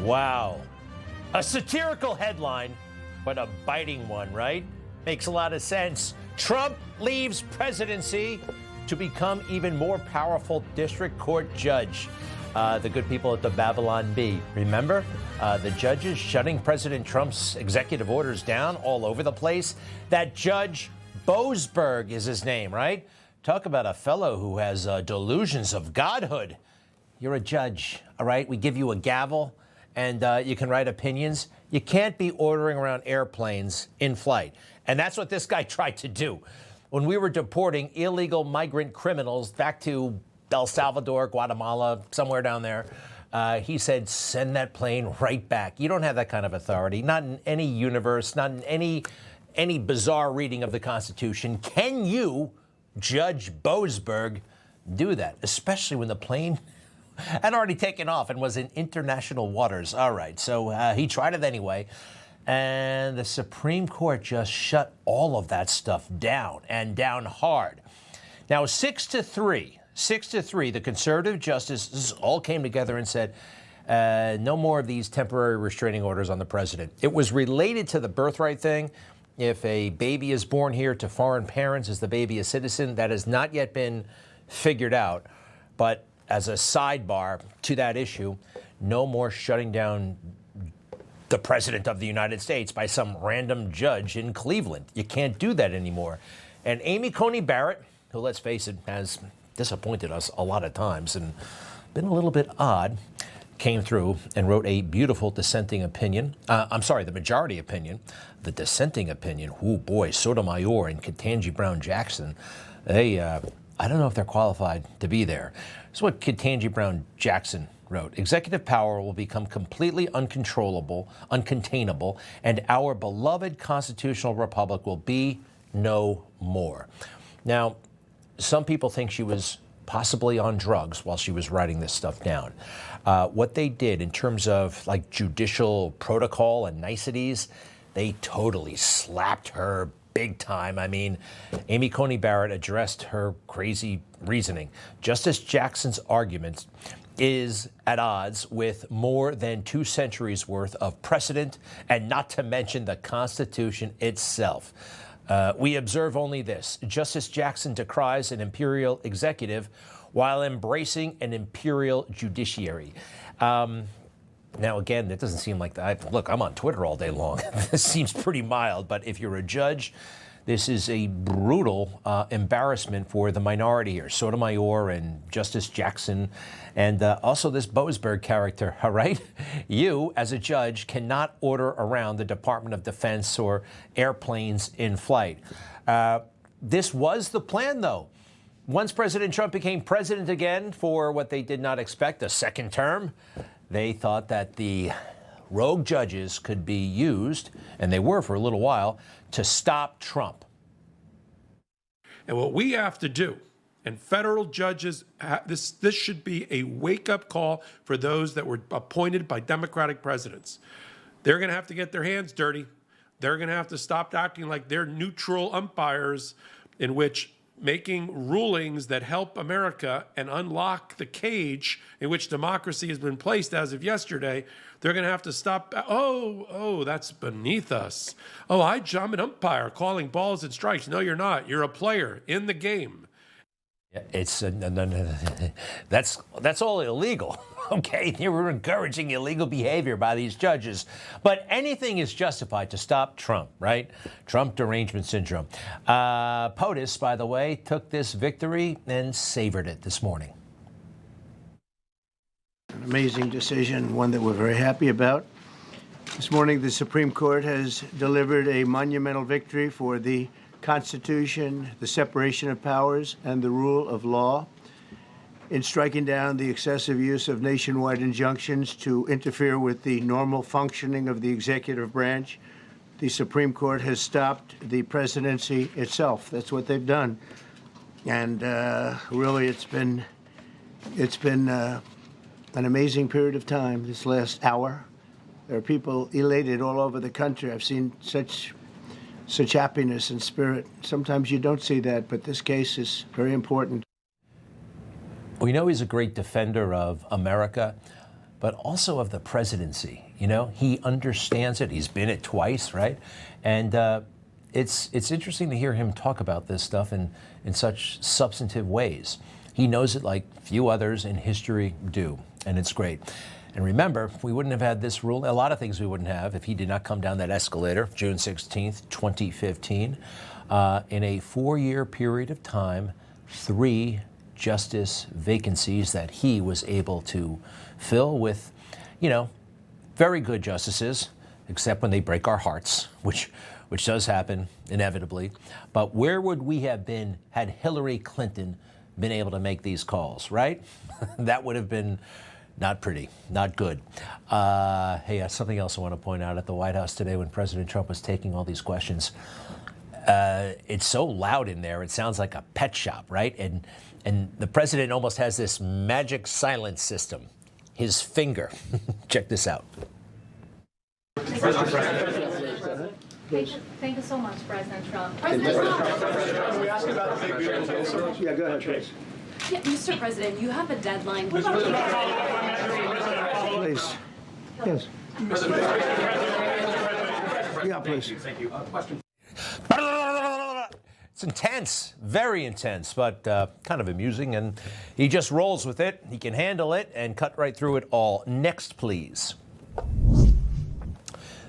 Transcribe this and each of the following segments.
Wow. A satirical headline, but a biting one, right? Makes a lot of sense. Trump leaves presidency to become even more powerful district court judge. The good people at the Babylon Bee. Remember? The judges shutting President Trump's executive orders down all over the place. That Judge Boasberg is his name, right? Talk about a fellow who has delusions of godhood. You're a judge, all right? We give you a gavel, and you can write opinions. You can't be ordering around airplanes in flight. And that's what this guy tried to do. When we were deporting illegal migrant criminals back to El Salvador, Guatemala, somewhere down there, he said, send that plane right back. You don't have that kind of authority, not in any universe, not in any bizarre reading of the Constitution. Can you, Judge Boasberg, do that, especially when the plane had already taken off and was in international waters? All right, so he tried it anyway. And the Supreme Court just shut all of that stuff down, and down hard. Now, 6-3, the conservative justices all came together and said, no more of these temporary restraining orders on the president. It was related to the birthright thing. If a baby is born here to foreign parents, is the baby a citizen? That has not yet been figured out. But as a sidebar to that issue, no more shutting down the president of the United States by some random judge in Cleveland. You can't do that anymore. And Amy Coney Barrett, who, let's face it, has disappointed us a lot of times and been a little bit odd, came through and wrote a beautiful dissenting opinion. The majority opinion. The dissenting opinion, oh boy, Sotomayor and Ketanji Brown Jackson, they, I don't know if they're qualified to be there. This is what Ketanji Brown Jackson wrote. Executive power will become completely uncontrollable, uncontainable, and our beloved constitutional republic will be no more. Now, some people think she was possibly on drugs while she was writing this stuff down. What they did in terms of like judicial protocol and niceties, they totally slapped her big time. I mean, Amy Coney Barrett addressed her crazy reasoning. Justice Jackson's argument is at odds with more than 2 centuries worth of precedent, and not to mention the Constitution itself. We observe only this. Justice Jackson decries an imperial executive while embracing an imperial judiciary. Now, again, that doesn't seem like that. Look, I'm on Twitter all day long. This seems pretty mild, but if you're a judge, this is a brutal embarrassment for the minority here, Sotomayor and Justice Jackson, and also this Boasberg character, all right? You, as a judge, cannot order around the Department of Defense or airplanes in flight. This was the plan, though. Once President Trump became president again for what they did not expect, a second term, they thought that the rogue judges could be used, and they were for a little while, to stop Trump. And what we have to do, and federal judges, this should be a wake-up call for those that were appointed by Democratic presidents. They're going to have to get their hands dirty. They're going to have to stop acting like they're neutral umpires in which making rulings that help America and unlock the cage in which democracy has been placed as of yesterday. They're going to have to stop. Oh, that's beneath us. I'm an umpire calling balls and strikes. No, you're not. You're a player in the game. It's that's all illegal. Okay, they were encouraging illegal behavior by these judges. But anything is justified to stop Trump, right? Trump derangement syndrome. POTUS, by the way, took this victory and savored it this morning. An amazing decision, one that we're very happy about. This morning, the Supreme Court has delivered a monumental victory for the Constitution, the separation of powers, and the rule of law. In striking down the excessive use of nationwide injunctions to interfere with the normal functioning of the executive branch, the Supreme Court has stopped the presidency itself. That's what they've done. And really, it's been an amazing period of time, this last hour. There are people elated all over the country. I've seen such happiness and spirit. Sometimes you don't see that, but this case is very important. We know he's a great defender of America, but also of the presidency. You know, he understands it. He's been it twice, right? And it's interesting to hear him talk about this stuff in such substantive ways. He knows it like few others in history do, and it's great. And remember, we wouldn't have had this rule, a lot of things we wouldn't have, if he did not come down that escalator, June 16th, 2015. In a 4-year period of time, 3 justice vacancies that he was able to fill with, you know, very good justices, except when they break our hearts, which does happen inevitably. But where would we have been had Hillary Clinton been able to make these calls, right? That would have been not pretty, not good. Hey, something else I want to point out at the White House today when President Trump was taking all these questions. It's so loud in there, it sounds like a pet shop, right? And the president almost has this magic silence system. His finger. Check this out. Thank you so much, President Trump. President Can we ask about the big beautiful? Yeah, go ahead, please. Yeah, Mr. President, you have a deadline. Please. Yes. Yeah, please. Thank you. Question. It's intense, very intense, but kind of amusing, and he just rolls with it. He can handle it and cut right through it all. Next, please.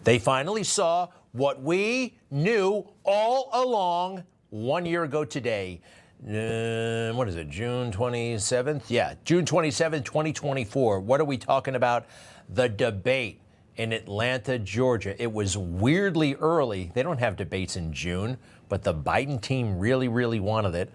They finally saw what we knew all along 1 year ago today. What is it, June 27th? Yeah, June 27th, 2024. What are we talking about? The debate in Atlanta, Georgia. It was weirdly early. They don't have debates in June, but the Biden team really, really wanted it.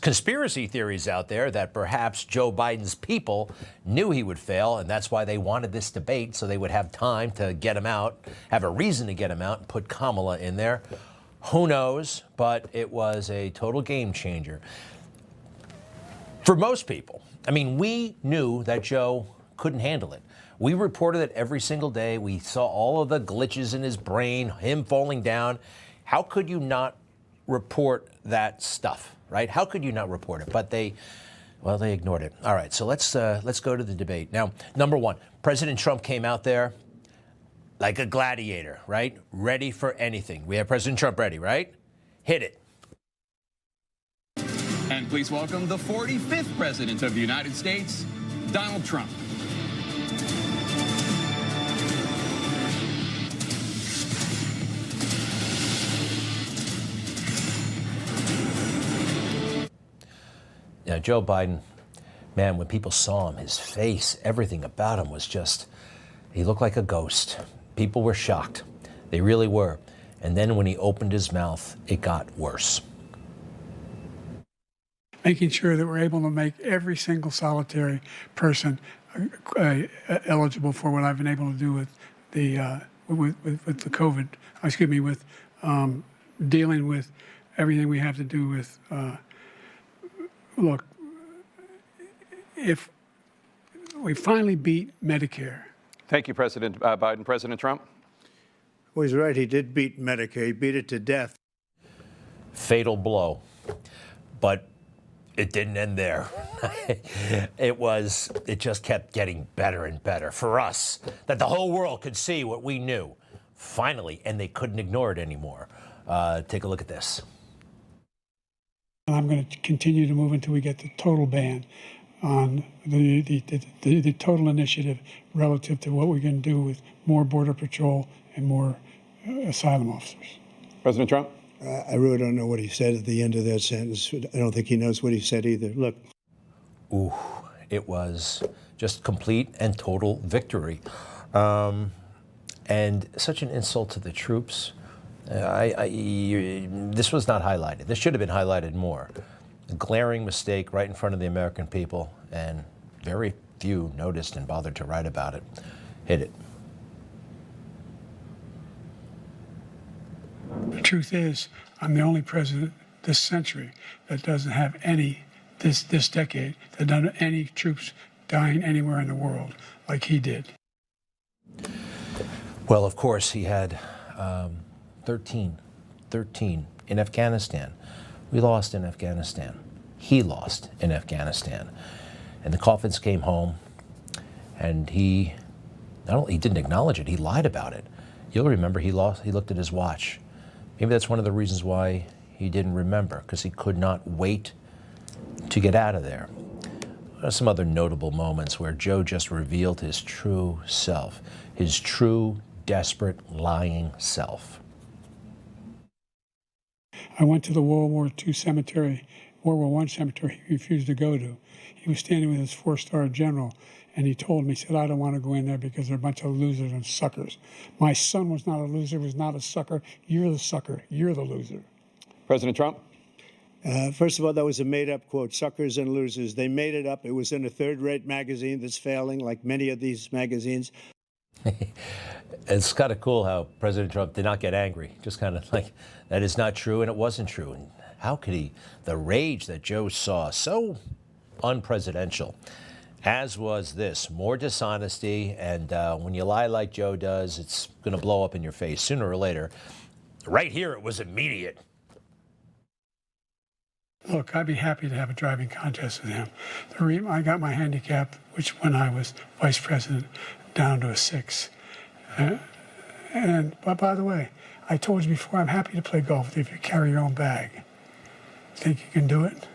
Conspiracy theories out there that perhaps Joe Biden's people knew he would fail, and that's why they wanted this debate, so they would have time to get him out, have a reason to get him out, and put Kamala in there. Who knows? But it was a total game changer. For most people, I mean, we knew that Joe couldn't handle it. We reported it every single day. We saw all of the glitches in his brain, him falling down. How could you not report that stuff, right? How could you not report it? But they ignored it. All right, so let's go to the debate. Now, number one, President Trump came out there like a gladiator, right? Ready for anything. We have President Trump ready, right? Hit it. And please welcome the 45th President of the United States, Donald Trump. Now, Joe Biden, man, when people saw him, his face, everything about him was just, he looked like a ghost. People were shocked. They really were. And then when he opened his mouth, it got worse. Making sure that we're able to make every single solitary person eligible for what I've been able to do with the COVID. With dealing with everything we have to do with. Look, if we finally beat Medicare. Thank you, President Biden. President Trump? Well, he's right. He did beat Medicare. He beat it to death. Fatal blow. But it didn't end there. It just kept getting better and better for us, that the whole world could see what we knew, finally, and they couldn't ignore it anymore. Take a look at this. And I'm going to continue to move until we get the total ban on the total initiative relative to what we're going to do with more Border Patrol and more asylum officers. President Trump? I really don't know what he said at the end of that sentence. I don't think he knows what he said either. Look. Ooh, it was just complete and total victory. And such an insult to the troops. This was not highlighted. This should have been highlighted more. A glaring mistake right in front of the American people, and very few noticed and bothered to write about it. Hit it. The truth is, I'm the only president this century that doesn't have any, this decade, that doesn't have any troops dying anywhere in the world like he did. Well, of course, he had 13 in Afghanistan. We lost in Afghanistan. He lost in Afghanistan. And the coffins came home, And he didn't acknowledge it, he lied about it. You'll remember he looked at his watch. Maybe that's one of the reasons why he didn't remember, because he could not wait to get out of there. What are some other notable moments where Joe just revealed his true self, his true, desperate, lying self? I went to the World War II cemetery, World War I cemetery he refused to go to. He was standing with his 4-star general, and he told me, he said, I don't want to go in there because they're a bunch of losers and suckers. My son was not a loser, was not a sucker. You're the sucker. You're the loser. President Trump? First of all, that was a made-up quote, suckers and losers. They made it up. It was in a third-rate magazine that's failing, like many of these magazines. It's kind of cool how President Trump did not get angry. Just kind of like, that is not true, and it wasn't true. And how could he? The rage that Joe saw, so unpresidential, as was this. More dishonesty, and when you lie like Joe does, it's going to blow up in your face sooner or later. Right here, it was immediate. Look, I'd be happy to have a driving contest with him. I got my handicap, which when I was vice president, down to a 6. But by the way, I told you before, I'm happy to play golf with you if you carry your own bag. Think you can do it?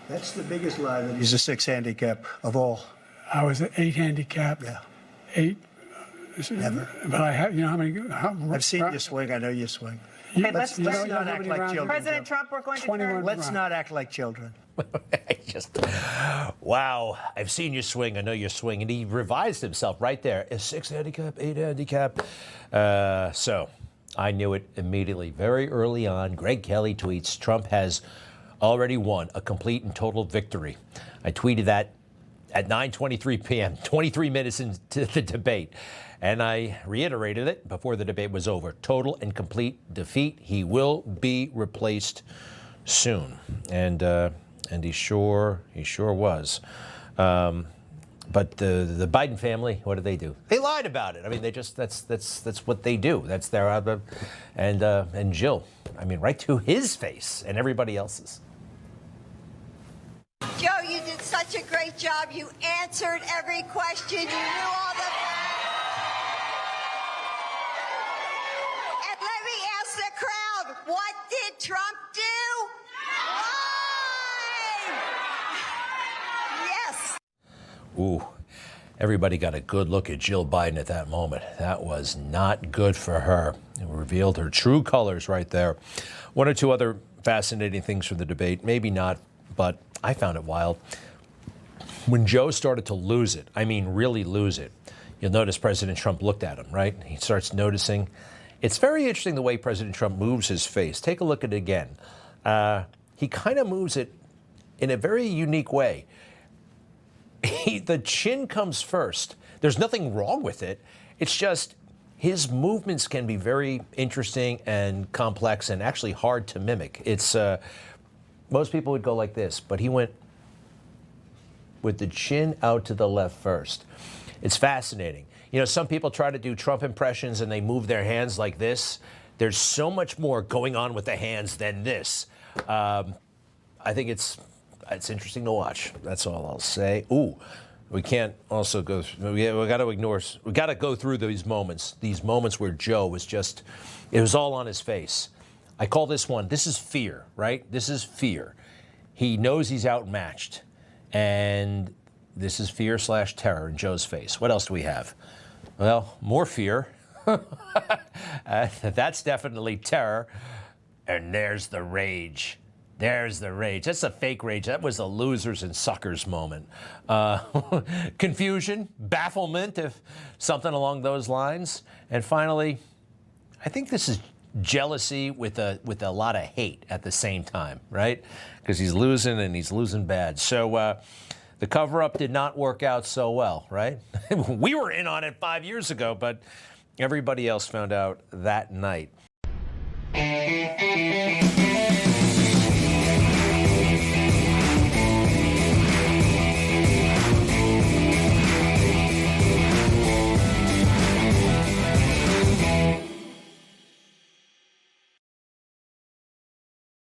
That's the biggest lie, that he's a 6 handicap of all. I was an 8 handicap. Yeah. 8. Never. But I have, you know how many? I've seen you swing. I know you swing. Okay, let's not act like children. President Trump, we're going to turn. Let's not act like children. Wow, I've seen you swing. I know you're swinging. He revised himself right there. A 6 handicap, 8 handicap. So I knew it immediately. Very early on, Greg Kelly tweets, Trump has already won a complete and total victory. I tweeted that at 9:23 p.m., 23 minutes into the debate. And I reiterated it before the debate was over. Total and complete defeat. He will be replaced soon. And he sure was. But the Biden family, what did they do? They lied about it. I mean, that's what they do. That's their and Jill, I mean, right to his face and everybody else's. Joe, you did such a great job. You answered every question. You knew all the... And let me ask the crowd, what did Trump do? Lie! Yes. Ooh, everybody got a good look at Jill Biden at that moment. That was not good for her. It revealed her true colors right there. One or two other fascinating things from the debate, maybe not, but I found it wild. When Joe started to lose it, I mean really lose it, you'll notice President Trump looked at him, right? He starts noticing. It's very interesting the way President Trump moves his face. Take a look at it again. He kind of moves it in a very unique way. The chin comes first. There's nothing wrong with it. It's just his movements can be very interesting and complex and actually hard to mimic. It's most people would go like this, but he went with the chin out to the left first. It's fascinating. You know, some people try to do Trump impressions and they move their hands like this. There's so much more going on with the hands than this. I think it's interesting to watch. That's all I'll say. Ooh, we can't also go. We got to ignore. We got to go through these moments where Joe was just. It was all on his face. I call this one. This is fear, right? This is fear. He knows he's outmatched, and this is fear/terror in Joe's face. What else do we have? Well, more fear. That's definitely terror. And there's the rage. There's the rage. That's a fake rage. That was a losers and suckers moment. Confusion, bafflement, if something along those lines. And finally, I think this is jealousy with a lot of hate at the same time, right? Because he's losing and he's losing bad. So the cover-up did not work out so well, right? We were in on it 5 years ago, but everybody else found out that night.